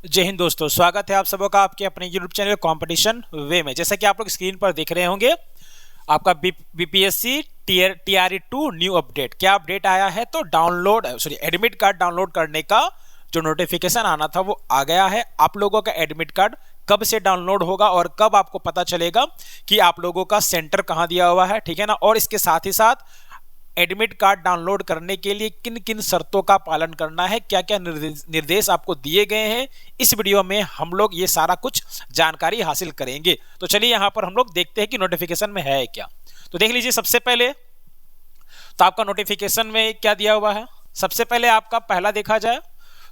जय हिंद दोस्तों, स्वागत है आप सबों का आपके अपने यूट्यूब चैनल कंपटीशन वे में। जैसा कि आप लोग स्क्रीन पर देख रहे होंगे, आपका बीपीएससी टीआरई 2 न्यू अपडेट क्या अपडेट आया है। तो एडमिट कार्ड डाउनलोड करने का जो नोटिफिकेशन आना था वो आ गया है। आप लोगों का एडमिट कार्ड कब से डाउनलोड होगा और कब आपको पता चलेगा कि आप लोगों का सेंटर कहाँ दिया हुआ है, ठीक है ना। और इसके साथ ही साथ एडमिट कार्ड डाउनलोड करने के लिए किन किन शर्तों का पालन करना है, क्या क्या निर्देश आपको दिए गए हैं, इस वीडियो में हम लोग ये सारा कुछ जानकारी हासिल करेंगे। तो चलिए यहाँ पर हम लोग देखते हैं कि नोटिफिकेशन में है क्या। तो देख लीजिए, सबसे पहले तो आपका नोटिफिकेशन में क्या दिया हुआ है। सबसे पहले आपका पहला देखा जाए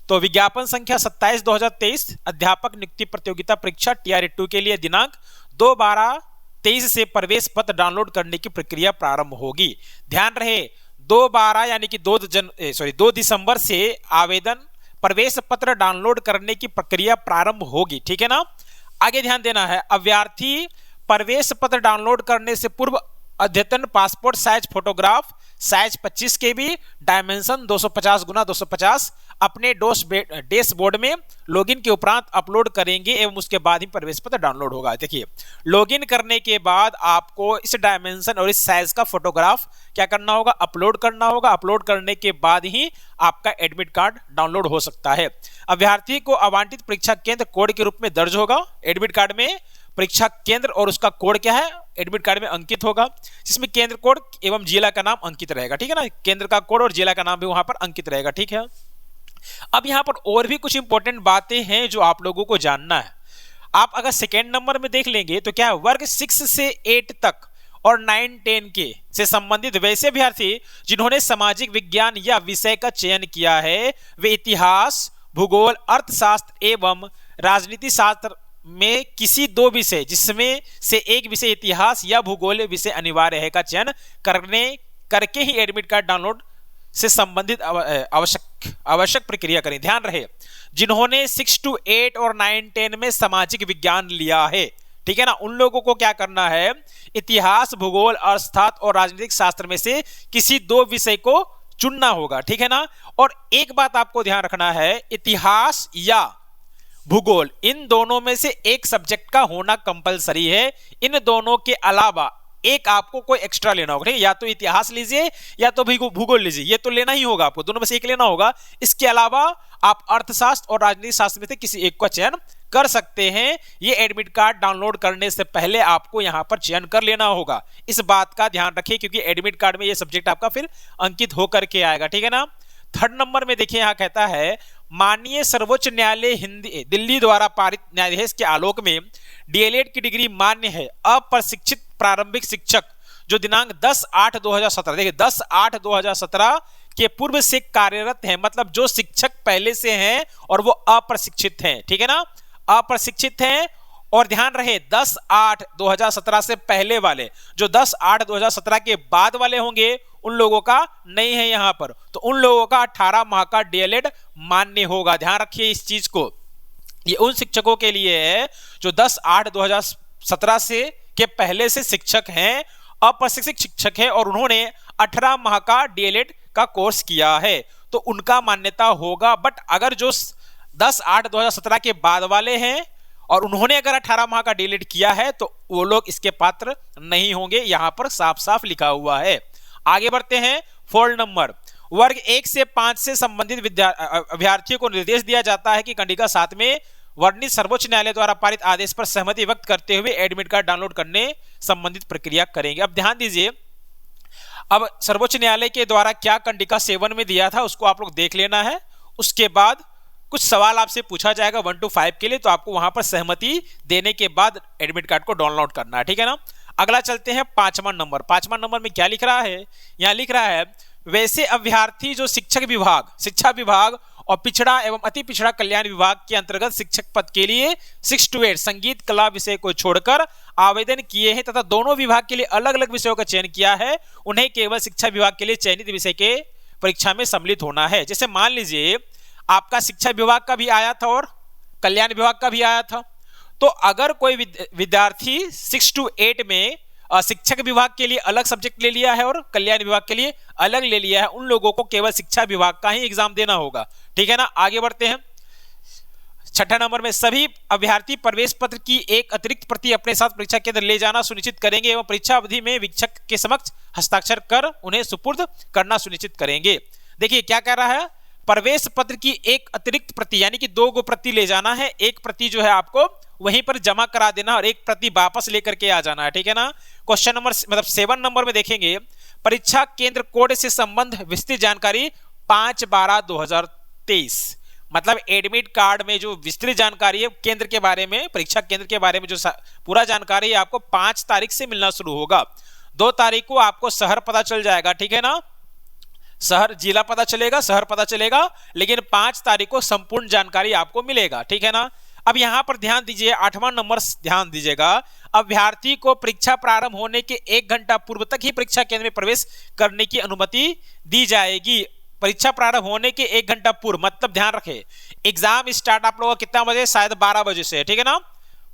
तो विज्ञापन संख्या 27/2023 अध्यापक नियुक्ति प्रतियोगिता परीक्षा टीआरई 2 के लिए दिनांक 2/12/23 से प्रवेश पत्र डाउनलोड करने की प्रक्रिया प्रारंभ होगी। ध्यान रहे 2/12 यानी कि 2 दिसंबर से आवेदन प्रवेश पत्र डाउनलोड करने की प्रक्रिया प्रारंभ होगी, ठीक है ना। आगे ध्यान देना है, अभ्यर्थी प्रवेश पत्र डाउनलोड करने से पूर्व अद्यतन passport size photograph size 25 KB dimension 250x250 अपने डैशबोर्ड में लॉगिन के उपरांत अपलोड करेंगे एवं उसके बाद ही प्रवेश पत्र डाउनलोड होगा। देखिए, लॉगिन करने के बाद आपको इस डायमेंशन और इस साइज का फोटोग्राफ क्या करना होगा, अपलोड करना होगा। अपलोड करने के बाद ही आपका एडमिट कार्ड डाउनलोड हो सकता है। अभ्यर्थी को आवंटित परीक्षा केंद्र कोड के रूप में दर्ज होगा। एडमिट कार्ड में परीक्षा केंद्र और उसका कोड क्या है एडमिट कार्ड में अंकित होगा, जिसमें केंद्र कोड एवं जिला का नाम अंकित रहेगा, ठीक है ना। केंद्र का कोड और जिला का नाम भी वहां पर अंकित रहेगा, ठीक है। अब यहां पर और भी कुछ इंपॉर्टेंट बातें हैं जो आप लोगों को जानना है। आप अगर सेकेंड नंबर में देख लेंगे तो क्या है, वर्ग 6 से 8 तक और 9-10 के से संबंधित वैसे अभ्यर्थी जिन्होंने सामाजिक विज्ञान या विषय का चयन किया है वे इतिहास, भूगोल, अर्थशास्त्र एवं राजनीति शास्त्र में किसी दो विषय जिसमें से एक विषय इतिहास या भूगोल विषय अनिवार्य है का चयन करके ही एडमिट कार्ड डाउनलोड से संबंधित आवश्यक प्रक्रिया करें। ध्यान रहे, जिन्होंने 6 to 8 और 9-10 में सामाजिक विज्ञान लिया है, ठीक है ना, उन लोगों को क्या करना है, इतिहास, भूगोल, अर्थशास्त्र और राजनीतिक शास्त्र में से किसी दो विषय को चुनना होगा, ठीक है ना। और एक बात आपको ध्यान रखना है, इतिहास या भूगोल इन दोनों में से एक सब्जेक्ट का होना कंपलसरी है। इन दोनों के अलावा एक आपको कोई एक्स्ट्रा लेना होगा, ठीक है। या तो इतिहास लीजिए या तो भूगोल लीजिए, ये तो लेना ही होगा आपको, दोनों में से एक लेना होगा। इसके अलावा आप अर्थशास्त्र और राजनीतिक शास्त्र में से किसी एक का चयन कर सकते हैं। ये एडमिट कार्ड डाउनलोड करने से पहले आपको यहां पर चयन कर लेना होगा। इस बात का ध्यान रखिए क्योंकि एडमिट कार्ड में ये सब्जेक्ट आपका फिर अंकित होकर के आएगा, ठीक है ना। थर्ड नंबर में देखिए, यहां कहता है माननीय सर्वोच्च न्यायालय हिंदी दिल्ली द्वारा पारित न्यायाधीश के आलोक में डीएलएड की डिग्री मान्य है। अप्रशिक्षित प्रारंभिक शिक्षक जो दिनांक 10/8/2017 देखिए 10/8/2017 के पूर्व से कार्यरत है, मतलब जो शिक्षक पहले से हैं और वो अप्रशिक्षित हैं, ठीक है ना, अप्रशिक्षित हैं। और ध्यान रहे 10/8/2017 से पहले वाले, जो 10/8/2017 के बाद वाले होंगे उन लोगों का नहीं है यहां पर, तो उन लोगों का 18 माह का डीएलएड मान्य होगा। ध्यान रखिए इस चीज को, ये उन शिक्षकों के लिए है जो 10/8/2017 से के पहले से शिक्षक हैं, अप्रशिक्षित शिक्षक हैं और उन्होंने 18 माह का डीएलएड का कोर्स किया है, तो उनका मान्यता होगा। बट अगर जो 10/8/2017 के बाद वाले हैं और उन्होंने अगर 18 माह का डीएलएड किया है तो वो लोग इसके पात्र नहीं होंगे, यहां पर साफ साफ लिखा हुआ है। आगे बढ़ते हैं, 4 नंबर, वर्ग 1 से 5 से संबंधित अभ्यर्थियों को निर्देश दिया जाता है कि कंडिका 7 में वर्णित सर्वोच्च न्यायालय द्वारा पारित आदेश पर सहमति व्यक्त करते हुए एडमिट कार्ड डाउनलोड करने संबंधित प्रक्रिया करेंगे। अब ध्यान दीजिए, अब सर्वोच्च न्यायालय के द्वारा क्या कंडिका 7 में दिया था उसको आप लोग देख लेना है। उसके बाद कुछ सवाल आपसे पूछा जाएगा 1 to 5 के लिए, तो आपको वहां पर सहमति देने के बाद एडमिट कार्ड को डाउनलोड करना है, ठीक है ना। अगला चलते हैं 5वां नंबर। 5वां नंबर में क्या लिख रहा है, यहां लिख रहा है वैसे अभ्यर्थी जो शिक्षा विभाग और पिछड़ा एवं अति पिछड़ा कल्याण विभाग के अंतर्गत शिक्षक पद के लिए 6 to 8 संगीत कला विषय को छोड़कर आवेदन किए हैं तथा दोनों विभाग के लिए अलग अलग विषयों का चयन किया है, उन्हें केवल शिक्षा विभाग के लिए चयनित विषय के परीक्षा में सम्मिलित होना है। जैसे मान लीजिए आपका शिक्षा विभाग का भी आया था और कल्याण विभाग का भी आया था, तो अगर कोई विद्यार्थी 6 to 8 में शिक्षक विभाग के लिए अलग सब्जेक्ट ले लिया है और कल्याण विभाग के लिए अलग ले लिया है, उन लोगों को केवल शिक्षा विभाग का ही एग्जाम देना होगा, ठीक है ना। आगे बढ़ते हैं, छठा नंबर में सभी अभ्यर्थी प्रवेश पत्र की एक अतिरिक्त प्रति अपने साथ परीक्षा केंद्र ले जाना सुनिश्चित करेंगे एवं परीक्षा अवधि में वीक्षक के समक्ष हस्ताक्षर कर उन्हें सुपुर्द करना सुनिश्चित करेंगे। देखिए क्या कह रहा है, प्रवेश पत्र की एक अतिरिक्त प्रति यानी कि 2 प्रति ले जाना है, एक प्रति जो है आपको वहीं पर जमा करा देना और एक प्रति वापस लेकर के आ जाना है, ठीक है ना। क्वेश्चन नंबर मतलब 7 नंबर में देखेंगे, परीक्षा केंद्र कोड से संबंध विस्तृत जानकारी 5/12/2023, मतलब एडमिट कार्ड में जो विस्तृत जानकारी है केंद्र के बारे में, परीक्षा केंद्र के बारे में जो पूरा जानकारी है आपको 5 तारीख से मिलना शुरू होगा। 2 तारीख को आपको शहर पता चल जाएगा, ठीक है ना, शहर जिला पता चलेगा, शहर पता चलेगा, लेकिन 5 तारीख को संपूर्ण जानकारी आपको मिलेगा, ठीक है ना। अब यहां पर ध्यान दीजिए, 8वां नंबर ध्यान दीजिएगा, अभ्यर्थी को परीक्षा प्रारंभ होने के 1 घंटा पूर्व तक ही परीक्षा केंद्र में प्रवेश करने की अनुमति दी जाएगी। परीक्षा प्रारंभ होने के 1 घंटा पूर्व मतलब ध्यान रखें, एग्जाम स्टार्ट आप लोगों का कितना बजे, शायद 12 बजे से है, ठीक है ना,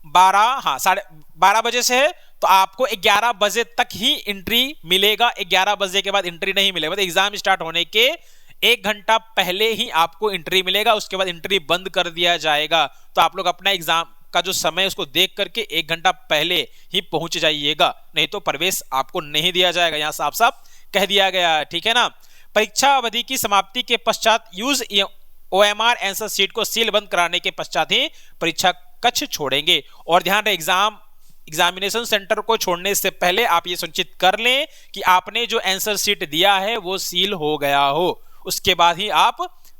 12 बजे से है, तो आपको 11 बजे तक ही एंट्री मिलेगा, 11 बजे के बाद एंट्री नहीं मिलेगा, मतलब एग्जाम स्टार्ट होने के 1 घंटा पहले ही आपको एंट्री मिलेगा, उसके बाद एंट्री बंद कर दिया जाएगा। तो आप लोग अपना एग्जाम का जो समय उसको देख करके 1 घंटा पहले ही पहुंच जाइएगा, नहीं तो प्रवेश आपको नहीं दिया जाएगा, यहां साफ साफ कह दिया गया है, ठीक है ना। परीक्षा अवधि की समाप्ति के पश्चात यूज OMR आंसर शीट को सील बंद कराने के पश्चात ही परीक्षा कक्ष छोड़ेंगे। और ध्यान रहे, एग्जामिनेशन सेंटर को छोड़ने से पहले आप ये सुनिश्चित कर लें कि आपने जो आंसर शीट दिया है वो सील हो गया हो, उसके बाद ही आप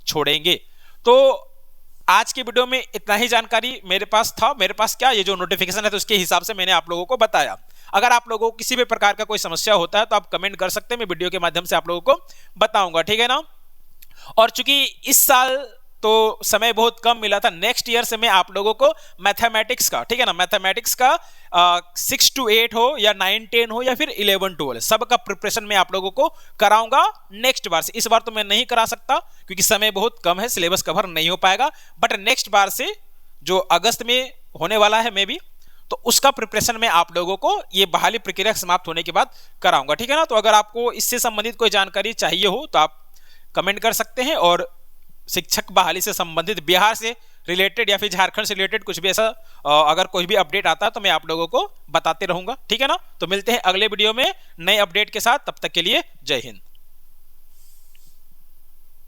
छोड़ेंगे। तो आज के वीडियो में इतना ही जानकारी मेरे पास था, मेरे पास क्या ये जो नोटिफिकेशन है तो उसके हिसाब से मैंने आप लोगों को बताया। अगर आप लोगों को किसी भी प्रकार का कोई समस्या होता है तो आप कमेंट कर सकते हैं, मैं वीडियो के माध्यम से आप लोगों को बताऊंगा, ठीक है ना। और चूंकि इस साल तो समय बहुत कम मिला था, नेक्स्ट ईयर से मैं आप लोगों को मैथमेटिक्स का, ठीक है ना, मैथमेटिक्स का 6 to 8 हो या 9-10 हो या फिर 11-12 सबका प्रिपरेशन मैं आप लोगों को कराऊंगा नेक्स्ट बार से। इस बार तो मैं नहीं करा सकता क्योंकि समय बहुत कम है, सिलेबस कवर नहीं हो पाएगा, बट नेक्स्ट बार से जो अगस्त में होने वाला है मे भी, तो उसका प्रिपरेशन में आप लोगों को ये बहाली प्रक्रिया समाप्त होने के बाद कराऊंगा, ठीक है ना। तो अगर आपको इससे संबंधित कोई जानकारी चाहिए हो तो आप कमेंट कर सकते हैं, और शिक्षक बहाली से संबंधित बिहार से रिलेटेड या फिर झारखंड से रिलेटेड कुछ भी ऐसा अगर कोई भी अपडेट आता है तो मैं आप लोगों को बताते रहूंगा, ठीक है ना। तो मिलते हैं अगले वीडियो में नए अपडेट के साथ, तब तक के लिए जय हिंद।